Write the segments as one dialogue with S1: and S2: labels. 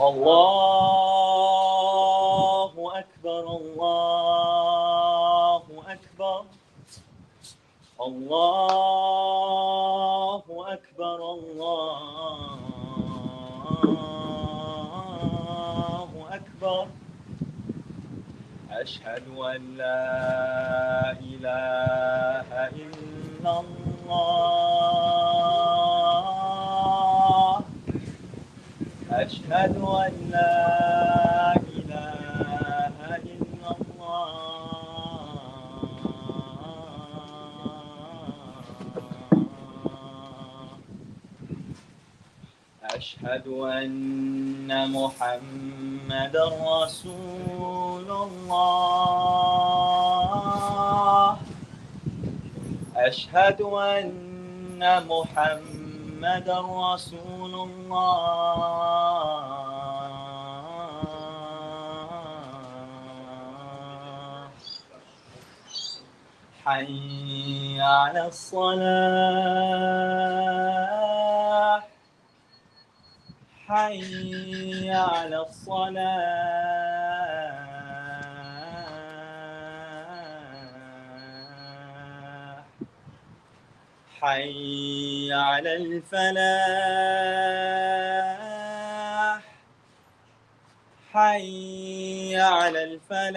S1: الله أكبر الله أكبر الله أكبر الله أكبر أشهد أن لا إله إلا الله أشهد أن لا إله إلا الله أشهد أن محمدا رسول الله أشهد أن محمدا رسول الله حي على الصلاة حي على الصلاة حي على الفلاح حي على الفلاح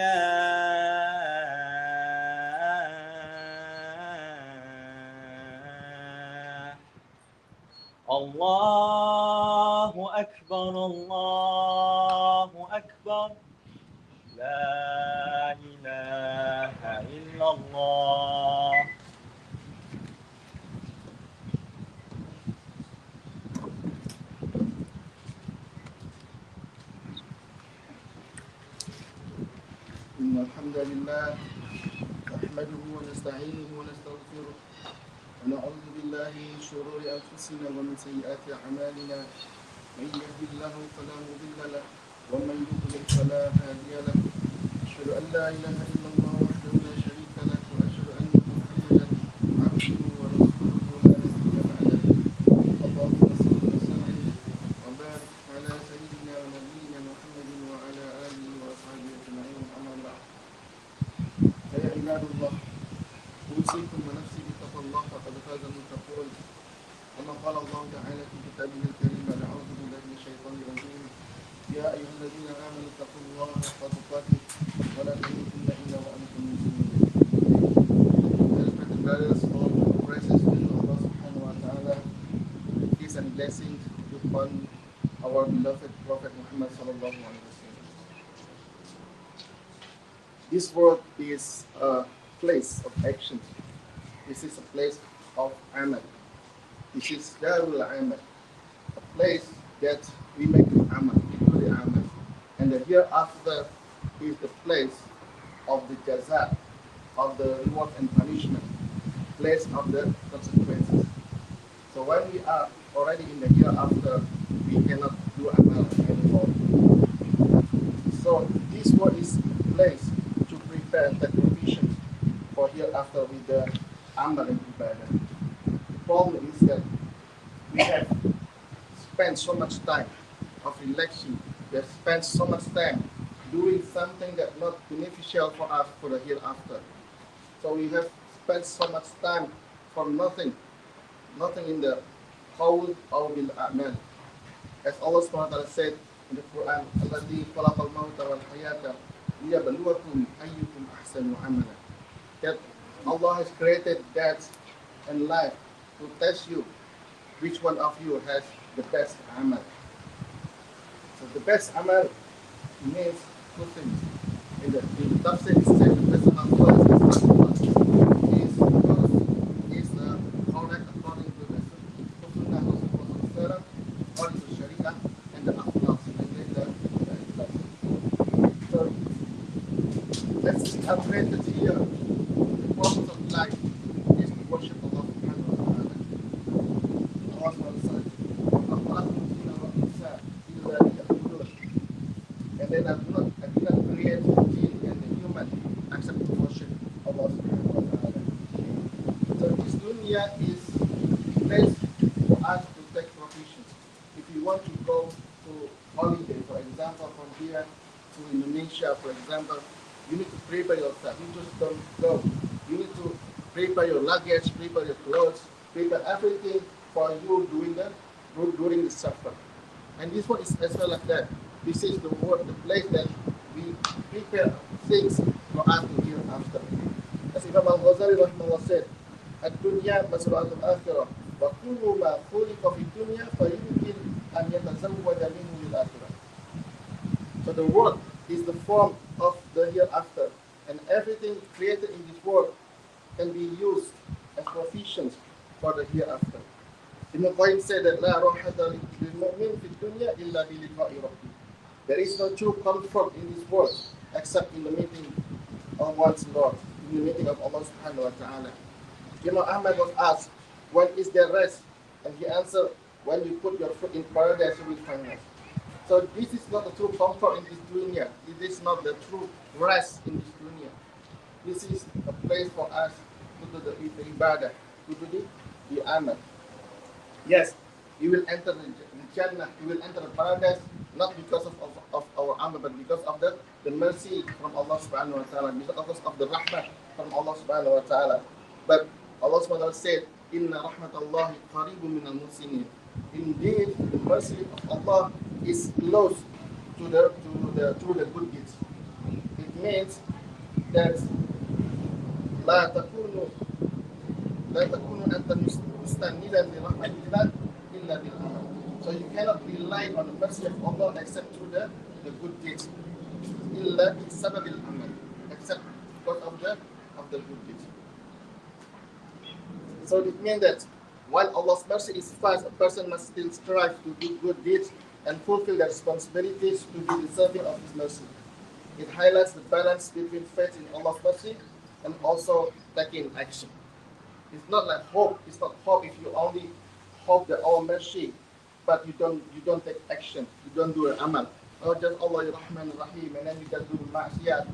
S1: الله أكبر الله أكبر لا إله إلا الله
S2: إن الحمد لله نحمده ونستعينه ونستغفره ونعوذ بالله من شرور أنفسنا ومن سيئات أعمالنا من يهد الله فلا مضل له ومن يضلل فلا هادي له أشهد أن لا إله إلا الله وحده لا شريك له وأشهد أن محمدا عبده ورسوله لا نبي بعده اللهم صل وسلم وبارك على سيدنا ونبينا محمد وعلى آله وأصحابه أجمعين أما بعد فيا عباد الله أوصيكم ونفسي بتقوى الله فقد فاز المتقون كما قال الله تعالى في كتابه الكريم بعد أعوذ بالله من الشيطان الرجيم يا أيها الذين آمنوا اتقوا الله حق تقاته ولا تموتن إلا وأنتم مسلمون. Respected brothers, all praises to Allah subhanahu wa ta'ala, peace and blessings upon our beloved Prophet Muhammad sallallahu alaihi wasallam. This world is a place of action. This is a place of amal. This is Darul Amal, a place that we make the amal, we do the amal. And the hereafter is the place of the jaza, of the reward and punishment, place of the consequences. So when we are already in the hereafter, we cannot do amal anymore. So this world is place to prepare the provision for hereafter with the amal and ibadah. The problem is that we have spent so much time of relaxing, we have spent so much time doing something that's not beneficial for us for the hereafter. So we have spent so much time for nothing in the whole or bil a'mal. As Allah SWT said in the Quran, Alladhi khalaqal mawta wal hayata liyabluwakum ayyukum ahsanu amala. That Allah has created death and life to test you, which one of you has the best amal. So the best amal means two things. In the tafsir it says the best amal first is correct according to the sunnah of Rasulullah or the sharia and the akhlaq and then the ikhlas. So let's upgrade it here. The purpose of life is to worship Allah subhanahu wa ta'ala. Allah says, and then I do not create the jinn and the human except to worship Allah subhanahu wa ta'ala. So this dunya is a place for us to take provision. If you want to go to holiday, for example, from here to Indonesia, for example, you need to prepare yourself. You just don't go. You need to prepare your luggage, prepare your clothes, prepare everything for you during the safar. And this one is as well like that. This is the place that we prepare things for us to hear after. As Imam Al-Ghazali rahimahullah said, الدنيا مزرعة الآخرة وكل ما خلق في الدنيا فيمكن أن يتزود منه للآخرة. So the world is the form of the hereafter, and everything created in this world can be used as provisions for the hereafter. Ibn Qayyim said that لا راحة للمؤمن في الدنيا إلا بلقاء ربه. There is no true comfort in this world except in the meeting of one's Lord, in the meeting of Allah subhanahu wa ta'ala. Ahmad was asked, when is there rest? And he answered, when you put your foot in paradise, you will find rest. So this is not the true comfort in this dunya. It is not the true rest in this dunya. This is a place for us to do the ibadah, to do the amal. Yes, you will enter the Jannah, you will enter the paradise, not because of our amal, but because of the mercy from Allah subhanahu wa ta'ala, because of the rahmah from Allah subhanahu wa ta'ala. But Allah subhanahu wa ta'ala said, Inna rahmatallahi qaribun min al-muslimin. Indeed, the mercy of Allah is close to the good deeds. It means that لا تكون أنت مستندا لرحمة الله إلا بالعمل. So you cannot rely on the mercy of Allah except through the good deeds. إلا بسبب العمل, except because of the good deeds. So it means that while Allah's mercy is fast, a person must still strive to do good deeds and fulfill their responsibilities to be deserving of His mercy. It highlights the balance between faith in Allah's mercy and also taking action. It's not like hope. It's not hope if you only hope that Allah mercy, but you don't take action. You don't do an amal. Or just Allah Rahman Rahim, and then you just do ma'asiyat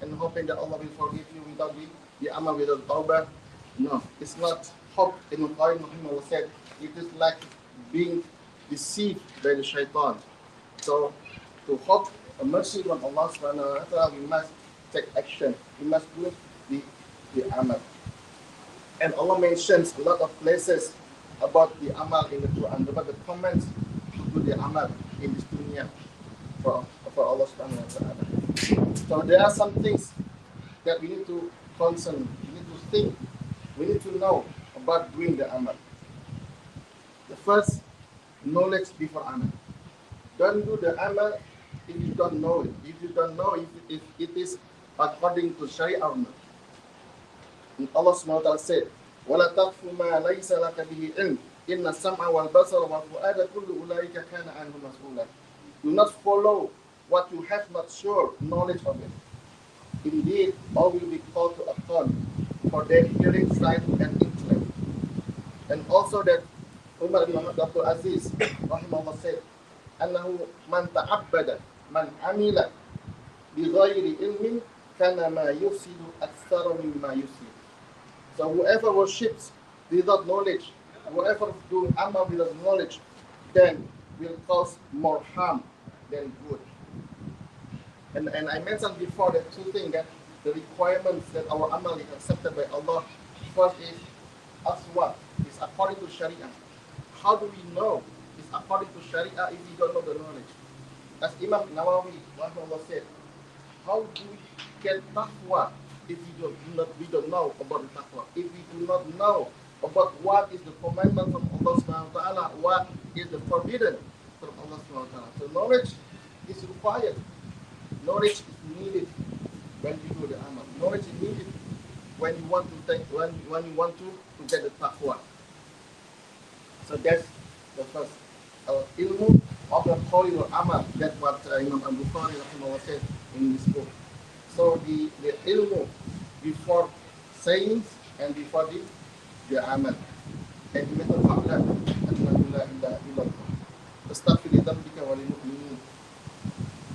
S2: and hoping that Allah will forgive you without the amal, without tawbah. No, it's not hope. Ibn Qayyim said it is like being deceived by the shaitan. So to hope a mercy from Allah subhanahu wa ta'ala, we must take action. We must do the amal. And Allah mentions a lot of places about the amal in the Quran, about the comments to do the amal in this dunya for Allah subhanahu wa ta'ala. So there are some things that we need to concern, we need to think, we need to know about doing the amal. The first, knowledge before amal. Don't do the amal if you don't know it. If you don't know if it is according to Sharia or not. And Allah subhanahu wa ta'ala said, وَلَا تَقْفُ مَا لَيْسَ لَكَ بِهِ عِلْمٍ إِنَّ السَّمْعَ وَالْبَصَرَ وَالْفُؤَادَ كُلُّ أُولَٰئِكَ كَانَ عَنْهُ مَسْئُولًا. Do not follow what you have not sure knowledge of it. Indeed, all will be called to account for their hearing, sight, and intellect. And also that Umar ibn Abdul Aziz rahimahullah said, أنه من تعبد من عمل بغير علم كان ما يفسد أكثر مما يفسد. So whoever worships without knowledge, whoever doing amal without knowledge, then will cause more harm than good. And I mentioned before that two things, that the requirements that our amal is accepted by Allah. First is aswat, is according to Sharia. How do we know it's according to Sharia if we don't know the knowledge? As Imam Nawawi said, how do we get taqwa if we don't know about the taqwa? If we do not know about what is the commandment from Allah subhanahu wa ta'ala, what is the forbidden from Allah subhanahu wa ta'ala. So knowledge is required. Knowledge is needed when you do the amal. Knowledge is needed when you want to get the taqwa. So that's the first. Ilmu of the Qawli or amal. That's what Imam Al-Bukhari said in this book. So the ilmu before sayings and before the amal. And you method fa'lam annahu la ilaha illallah. Astaghfir li dhanbika wa lil mu'minin.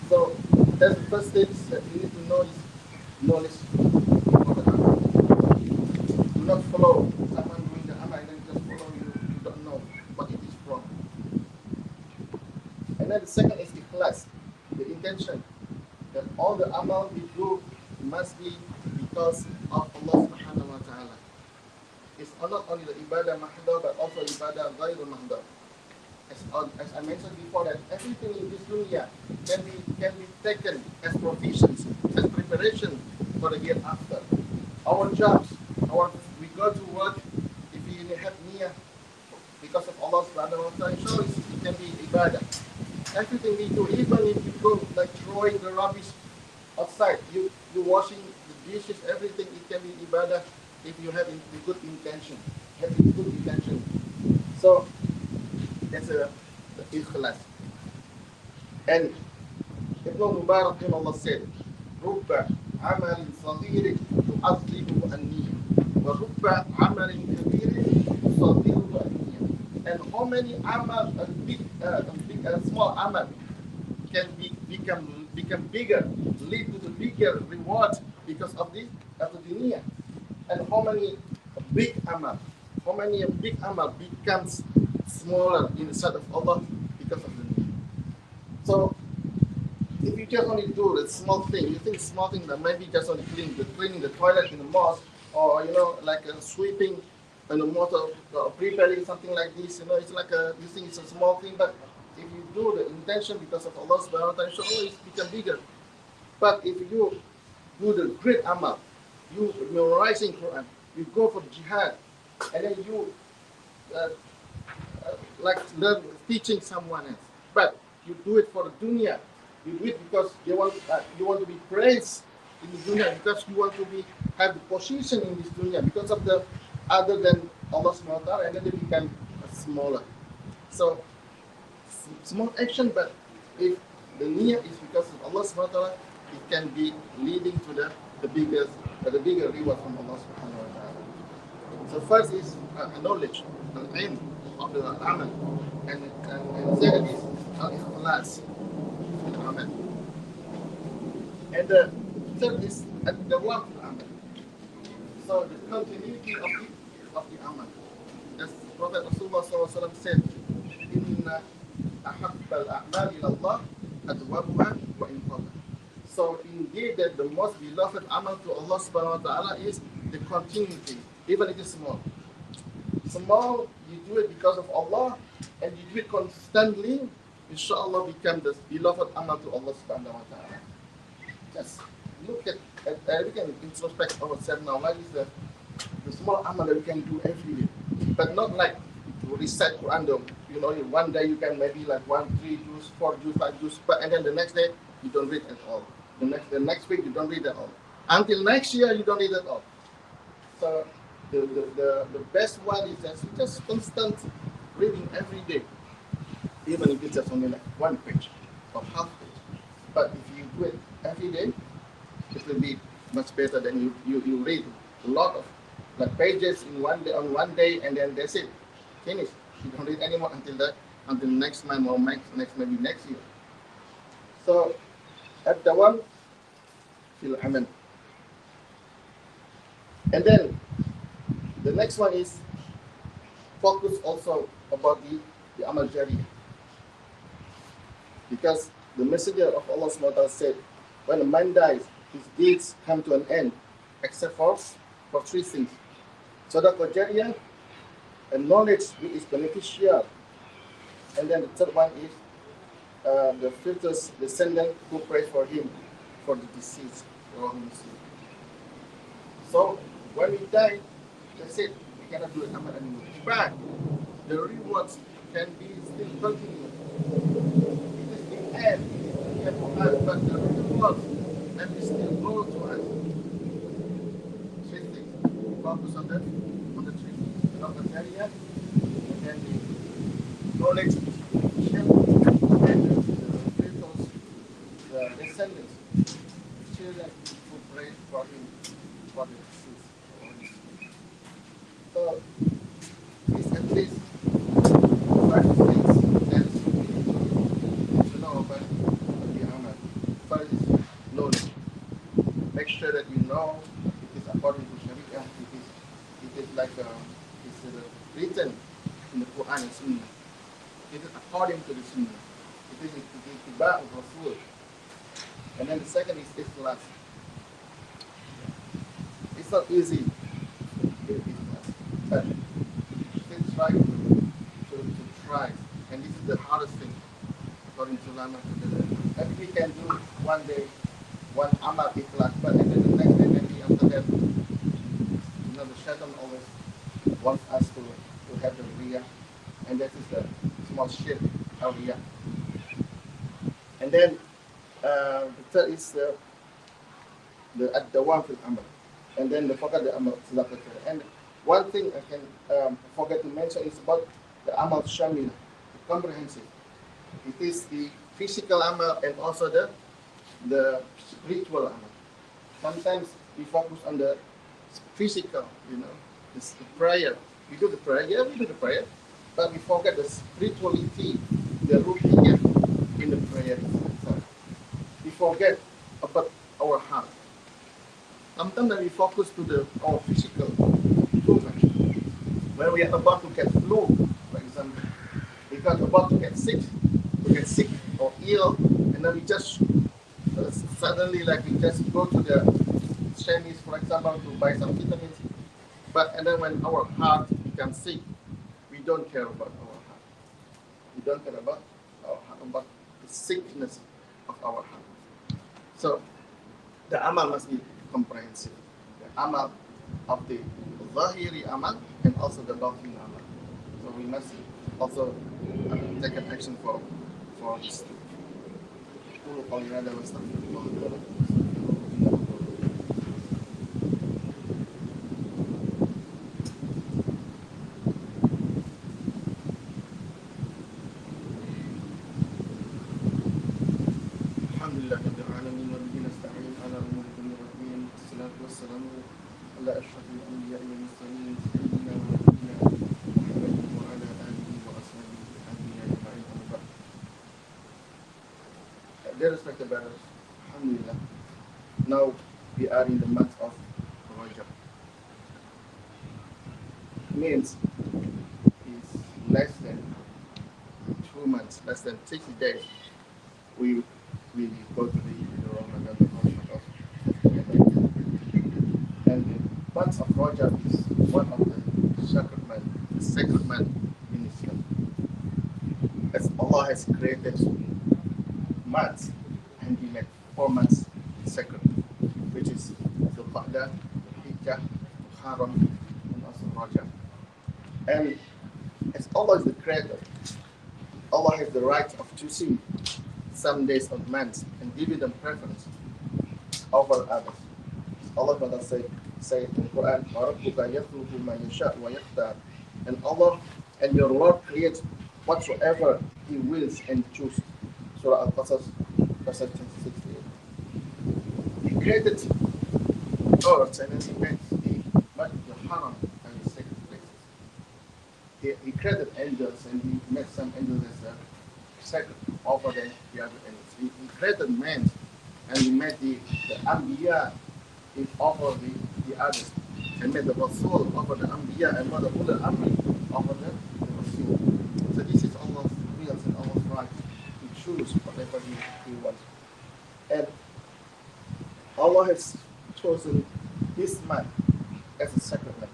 S2: So that's the first thing that you need to know is knowledge of the amal. Do not follow someone doing the amal and then just follow you don't know what it is from. And then then the second is ikhlas, the intention. That all the amal we do must be because of Allah subhanahu wa ta'ala. It's not only the ibadah mahdah but also ibadah ghairul mahdah. As I mentioned before, that everything in this dunya can be taken as provisions, as preparation for the hereafter. Our jobs, we go to work, if we have niyyah because of Allah subhanahu wa ta'ala, so it can be ibadah. Everything we do, even if you go like throwing the rubbish outside, you washing the dishes, everything, it can be ibadah if you have a good intention. Having good intention. So that's the ikhlas. And Ibn Mubarak Allah said, رب عمل صغير تعظمه النية ورب عمل كبير تصغره النية. And how many amal, small amal can become bigger, lead to the bigger reward because of the niyyah. And how many big amal becomes smaller in the sight of Allah because of the niyyah. So if you just only do the small thing, you think small thing that maybe just only cleaning the toilet in the mosque, or like sweeping and the motor, preparing something like this, it's like you think it's a small thing, but if you do the intention because of Allah subhanahu wa ta'ala, it always become bigger. But if you do the great amal, you memorizing Quran, you go for jihad, and then you like learn teaching someone else, but you do it for the dunya. You do it because you want to be praised in the dunya, because you want to have the position in this dunya because of the other than Allah subhanahu wa ta'ala, and then they become smaller. So small action, but if the niyyah is because of Allah subhanahu wa ta'ala, it can be leading to the bigger reward from Allah subhanahu wa ta'ala. So first is knowledge, al-ilm of the amal, and second is al-ikhlas of the amal, and the third is al-dawam al-amal. So the continuity of the amal. As Prophet Rasulullah SAW said, "Inna ahabba al-a'mal ila Allah adwabuha wa in qalla." So indeed, that the most beloved amal to Allah subhanahu wa ta'ala is the continuity, even if it is small. Small, you do it because of Allah, and you do it constantly, inshallah become the beloved amal to Allah subhanahu wa ta'ala. Just look at we can introspect ourselves now. What is the small amal that we can do every day? But not like to recite Quran. One day you can maybe like 1, 3 juz, 4 juz, 5 juz, and then the next day you don't read at all. The next week you don't read at all. Until next year you don't read at all. So the best one is just constant reading every day, even if it's just only like 1 page or half page. But if you do it every day, it will be much better than you read a lot of like pages in one day, and then that's it, finish. You don't read anymore until next month or maybe next year. So at the one fil amal. And then the next one is focus also about the amal jariyah. Because the messenger of Allah subhanahu wa ta'ala said, when a man dies, his deeds come to an end, except for 3 things. Sadaqah jariyah, a knowledge which is beneficial. And then the third one is the future descendant who prays for him for the deceased. So when we die, that's it. We cannot do amal anymore. But the rewards can be still continued. It is the end for us, but the rewards can be still go to us. 3 things. Focus on the 3 things. Sadaqah jariyah, and then the knowledge which is beneficial, and the descendants, children who pray for him for the deceased. So these at least 5 things that we need to know about the amal. First is knowledge. Make sure that you know it is according to Sharia. It is like it's written in the Quran and Sunnah. It is according to the Sunnah. It is ittiba' Rasul. And then the second is ikhlas. It's not easy with ikhlas, but still try to try. And this is the hardest thing according to Lama. Maybe we can do one day, one amal ikhlas, but and then the next day, maybe after that, the shaitan always wants us to have the riyah, and that is the small shirk, al riyah. And then the third is the ad-dawam fil amal, and then the forget the amal sadaqah. And one thing I can forget to mention is about the amal shamil, comprehensive. It is the physical amal and also the spiritual amal. Sometimes we focus on the physical, the prayer. We do the prayer, yeah, we do the prayer, but we forget the spirituality, the ruhiyah in the prayer itself. We forget about our heart. Sometimes we focus to our physical too much. When we are about to get flu, for example, we got about to get sick or ill, and then we just suddenly like we just go to the chemist, for example, to buy some vitamins. And then when our heart becomes sick, we don't care about our heart. We don't care about our heart, about the sickness of our heart. So the amal must be comprehensive. The amal of the zahiri amal and also the batin amal. So we must also take an action for this. Alhamdulillah Rabbil Alamin wa bihi nasta'in ala umuri dunya wa din. Wassalatu wassalamu ala ashrafil anbiya'i wal mursalin sayyidina wa nabiyyina Muhammadin wa ala alihi wa ashabihi ajma'in amma ba'd. Dear respected brothers, Alhamdulillah, now we are in the month of Rajab. Means it's less than 2 months, less than 60 days. We go to the Ramadan, the month of and the month of Rajab is one of the sacred month in Islam. As Allah has created months, and He made 4 months sacred, which is the Qa'dah, Hijjah, Haram, and also Rajab. And as Allah is the creator, Allah has the right of choosing some days of months and giving them preference over others. Allah Ta'ala say in the Quran, وَرَبُّكَ يَخْلُقُ مَا يَشَاءُ وَيَخْتَارُ. And Allah and your Lord creates whatsoever He wills and chooses. Surah Al-Qasas, verse 26. He created earth and then He made the haram and the sacred places. He created angels and He made some angels as sacred over the other angels. He created man and He made the Anbiya over the others, and made the Rasul over the Anbiya and made the Ulul Amri over the Rasul. So this is Allah's will and Allah's right to choose whatever He wants. And Allah has chosen this month as a sacred month.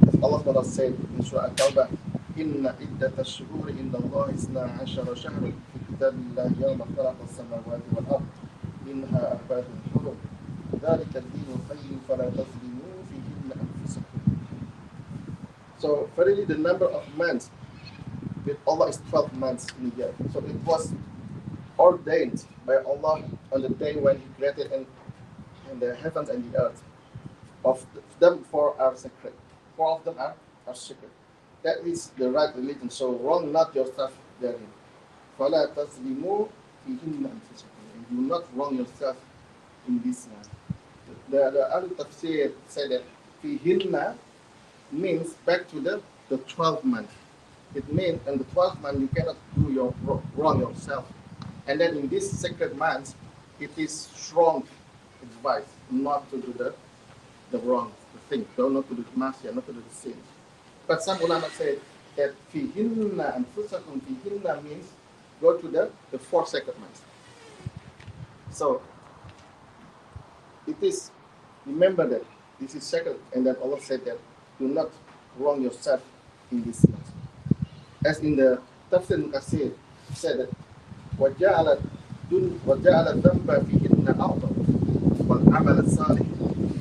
S2: As Allah said in Surah Al-Tawbah, إن عدة الشهور عند الله 12 شهرا في كتاب الله يوم خلق السماوات والأرض منها أربعة حرم ذلك الدين القيم فلا تظلموا فيهن أنفسكم. So verily the number of months with Allah is 12 months in a year. So it was ordained by Allah on the day when He created and the heavens and the earth. Of them 4 are sacred. 4 of them are sacred. That is the right religion. So wrong not yourself therein. فَلَا تَظْلِمُوا فِيهِنَّ أَنفُسَكُمْ. And do not wrong yourself in this month. The other tafsir said that fihinna means back to the 12th month. It means in the 12th month you cannot do your wrong yourself. And then in this sacred month, it is strong advice not to do the wrong thing, not to do the masya, not to do the sin. But some ulama say that fihinna and fusakum fihinna means go to the 4 sacred months. So it is, remember that this is sacred, and that Allah said that do not wrong yourself in this month. As in the Tafsir Muqasir said that وَجَعَلَ الذَّنْبَ فِيهِنَّ أَعْظَمُ وَالْعَمَلَ الصَّالِحِ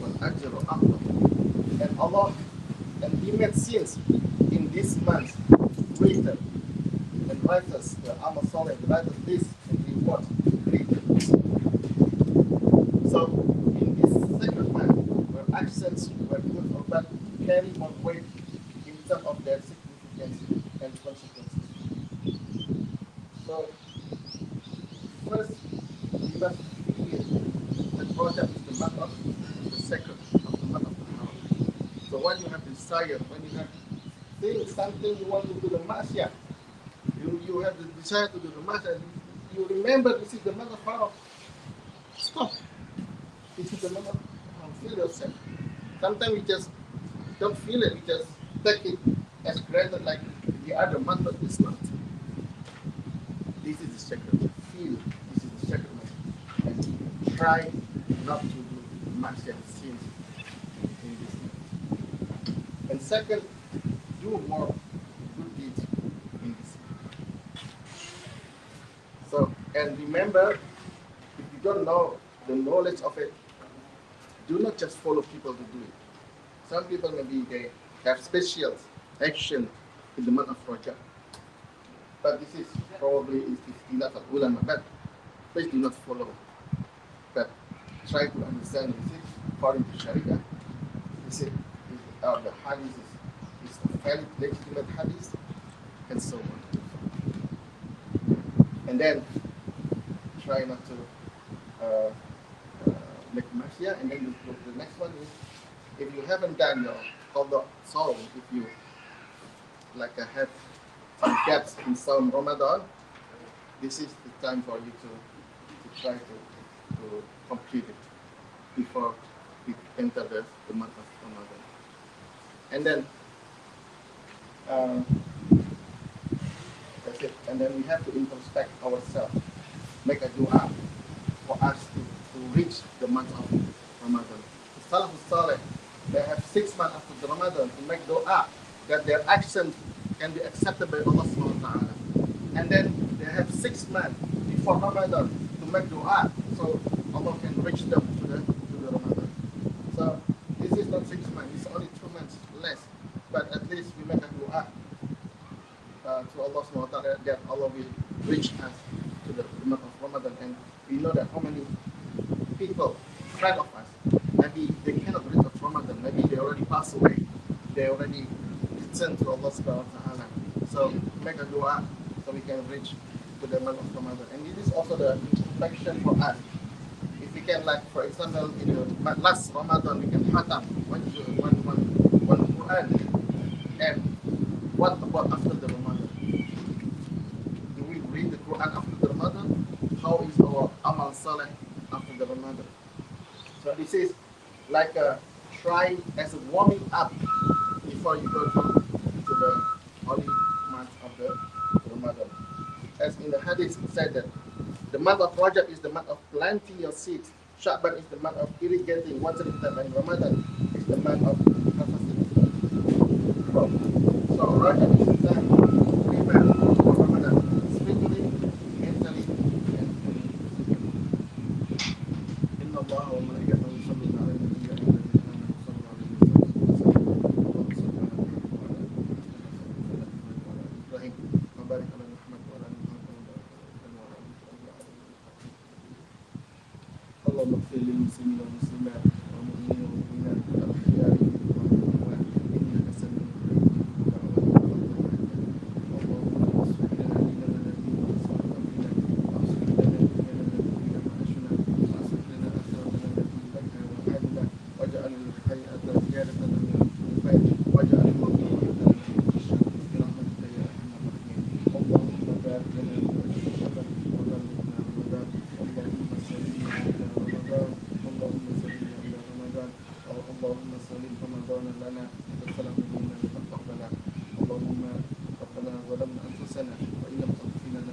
S2: وَالْأَجْرُ أَعْظَمُ. And Allah, and He made sins in this month greater, and righteous, the amal salih, the righteous this, and reward greater. So in this sacred month, where actions were good or bad carry more weight in terms of their significance and consequences. So first, we must feel that Rajab is the month of the sacred, of the month of the Haram. So when you have desire, when you have things, something you want to do the masyah, you have the desire to do the masyah, you remember this is the month of Haram. Stop. This is the month of Haram. Feel yourself. Sometimes we just don't feel it, we just take it as granted like the other month of this month. This is the sacred. Feel this is the sacred month. And try not to do masyah sins in this month. And second, do more good deeds in this month. So, and remember, if you don't know the knowledge of it, do not just follow people to do it. Some people maybe they have special action in the month of Rajab. But this is probably is not a ulama, but please do not follow. But try to understand this is according to Sharia. This is the hadith is a valid legitimate hadith and so on. And then try not to make masyah. And then the next one is, if you haven't done your qada sawm, if you like have some gaps in some Ramadan, this is the time for you to try to complete it before we enter the month of Ramadan. And then that's it. And then we have to introspect ourselves, make a dua for us to reach the month of Ramadan. The Salafus Saleh, they have 6 months after the Ramadan to make dua that their actions can be accepted by Allah subhanahu wa ta'ala. And then they have 6 months before Ramadan to make dua so Allah can reach them to the Ramadan. So this is not 6 months, it's only 2 months less. But at least we make a dua to Allah subhanahu wa ta'ala that Allah will reach us to the month of Ramadan. And we know that how many people, friend of us, maybe they cannot reach of Ramadan, maybe they already passed away, they already returned to Allah subhanahu wa ta'ala. So make a dua so we can reach to the month of Ramadan. And it is also the introduction for us. If we can, like for example, in the last Ramadan, we can khatam one Quran. And what about after the Ramadan? Do we read the Quran after the Ramadan? How is our amal saleh after the Ramadan? So this is like a try as a warming up before you go to the holy month of the Ramadan. As in the hadith it said that the month of Rajab is the month of planting your seeds, Sha'ban is the month of irrigating, watering them, and Ramadan is the month of harvesting. So Rajab is the time to prepare for Ramadan, spiritually, mentally, and physically. Inna Allah wa malaikatahu yusalluna ala nabiyyi ayyuha alladhina amanu sallu alayhi wa barik ala Muhammad wa ala ali Muhammad wa ala اللهم اغفر للمسلمين والمسلمات والمؤمنين والمؤمنات والاحياء منهم والاموات انك سميع قريب اللهم اصلح لنا ديننا الذي هو عصمة امرنا واصلح لنا دنيانا التي فيها معاشنا واصلح لنا اخرتنا التي اليها معادنا واجعل الحياه زياده لنا في الخير واجعل الموت راحه لنا من الشر برحمتك يا ارحم الراحمين اللهم بارك لنا في شهر وبلغنا رمضان اللهم سلمنا الى رمضان اللهم سلمنا الى رمضان اللهم سلم رمضان لنا وسلم منا وتقبل اللهم ربنا ظلمنا انفسنا وان لم تغفر لنا